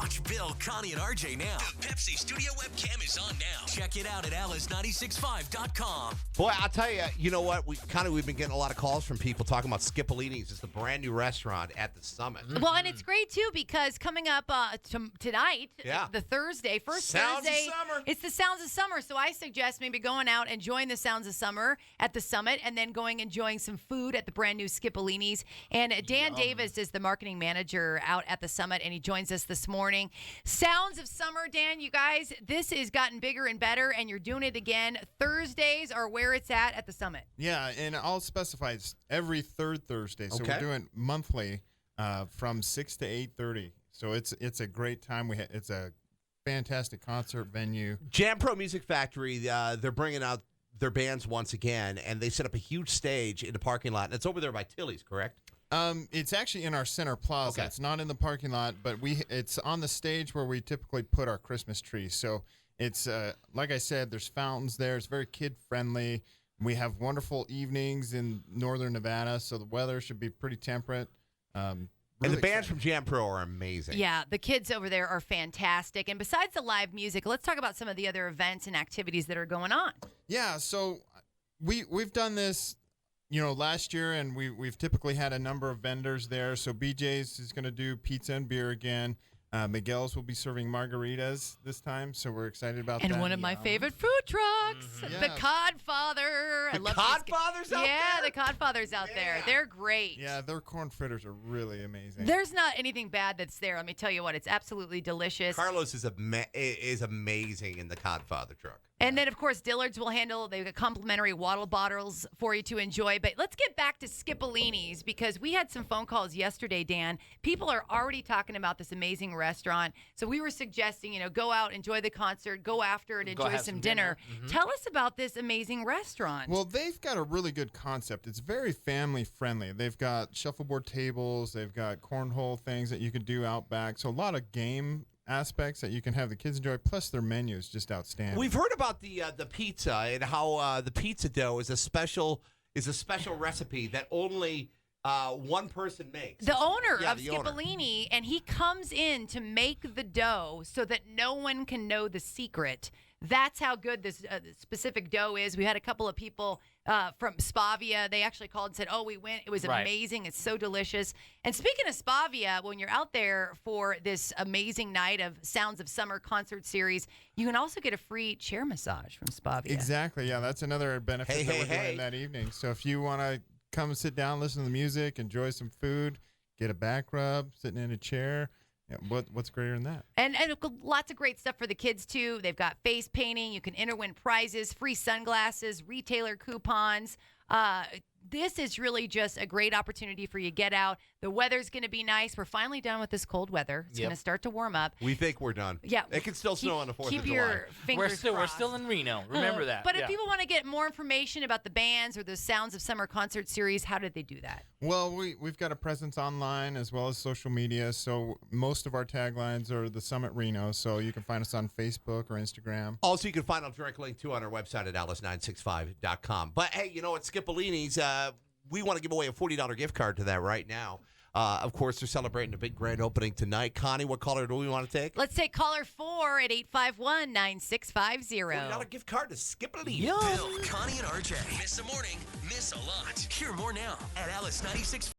Watch Bill, Connie, and RJ now. The Pepsi Studio webcam is on now. Check it out at alice965.com. Boy, I'll tell you, you know what? We've been getting a lot of calls from people talking about Skipolini's. It's the brand new restaurant at the Summit. Well, and it's great, too, because coming up tonight, the Thursday, Sounds Thursday, of Summer. It's the Sounds of Summer. So I suggest maybe going out, enjoying the Sounds of Summer at the Summit, and then going enjoying some food at the brand new Skipolini's. And Dan Davis is the marketing manager out at the Summit, and he joins us this morning. Sounds of Summer, Dan, you guys, this has gotten bigger and better, and you're doing it again. Thursdays are where it's at the Summit. Yeah, and I'll specify it's every third Thursday. So Okay. we're doing monthly from 6 to 8:30. So it's a great time. It's a fantastic concert venue. Jam Pro Music Factory, they're bringing out their bands once again, and they set up a huge stage in the parking lot. And it's over there by Tilly's, correct? It's actually in our center plaza. Okay. It's not in the parking lot, but it's on the stage where we typically put our Christmas tree. So it's like I said, there's fountains there. It's very kid friendly. We have wonderful evenings in northern Nevada, so the weather should be pretty temperate. And Really the bands exciting. from Jam Pro are amazing. Yeah, the kids over there are fantastic. And besides the live music, let's talk about some of the other events and activities that are going on. Yeah, so we've done this, last year, and we've typically had a number of vendors there. So BJ's is going to do pizza and beer again. Miguel's will be serving margaritas this time, so we're excited about that. And one of my favorite food trucks, the Yeah. Codfather. I The love Codfather's out Yeah, there? the Codfather's out there. They're great. Yeah, their corn fritters are really amazing. There's not anything bad that's there. Let me tell you what, it's absolutely delicious. Carlos is amazing in the Codfather truck. And then, of course, Dillard's will handle, they've got complimentary water bottles for you to enjoy. But let's get back to Skipolini's because we had some phone calls yesterday, Dan. People are already talking about this amazing restaurant. So we were suggesting, go out, enjoy the concert, go after and enjoy have some some dinner. dinner. Tell us about this amazing restaurant. Well, they've got a really good concept. It's very family friendly. They've got shuffleboard tables. They've got cornhole things that you can do out back. So a lot of game aspects that you can have the kids enjoy. Plus, their menu is just outstanding. We've heard about the pizza and how the pizza dough is a special recipe that only one person makes. The owner Yeah, of the owner. Skipolini, and he comes in to make the dough so that no one can know the secret. That's how good this specific dough is. We had a couple of people from Spavia. They actually called and said, we went. It was Right. amazing. It's so delicious. And speaking of Spavia, when you're out there for this amazing night of Sounds of Summer concert series, you can also get a free chair massage from Spavia. Exactly. Yeah, that's another benefit that we're doing that evening. So if you want to come sit down, listen to the music, enjoy some food, get a back rub, sitting in a chair, what's greater than that? And lots of great stuff for the kids, too. They've got face painting. You can enter win prizes, free sunglasses, retailer coupons. This is really just a great opportunity for you to get out. The weather's going to be nice. We're finally done with this cold weather. It's Yep. going to start to warm up. We think we're done. Yeah. It can still snow on the 4th of Keep July. your fingers We're crossed. still in Reno. Remember that. But if Yeah. people want to get more information about the bands or the Sounds of Summer concert series, how did they do that? Well, we've got a presence online as well as social media. So most of our taglines are the Summit Reno. So you can find us on Facebook or Instagram. Also, you can find a direct link, too, on our website at alice965.com. But, hey, you know what? Skipolini's, we want to give away a $40 gift card to that right now. Of course, they're celebrating a big grand opening tonight. Connie, what caller do we want to take? Let's take caller 4 at 851-9650. $40 gift card to Skipolini's. Bill, Connie, and RJ. Miss a morning, miss a lot. Hear more now at alice965.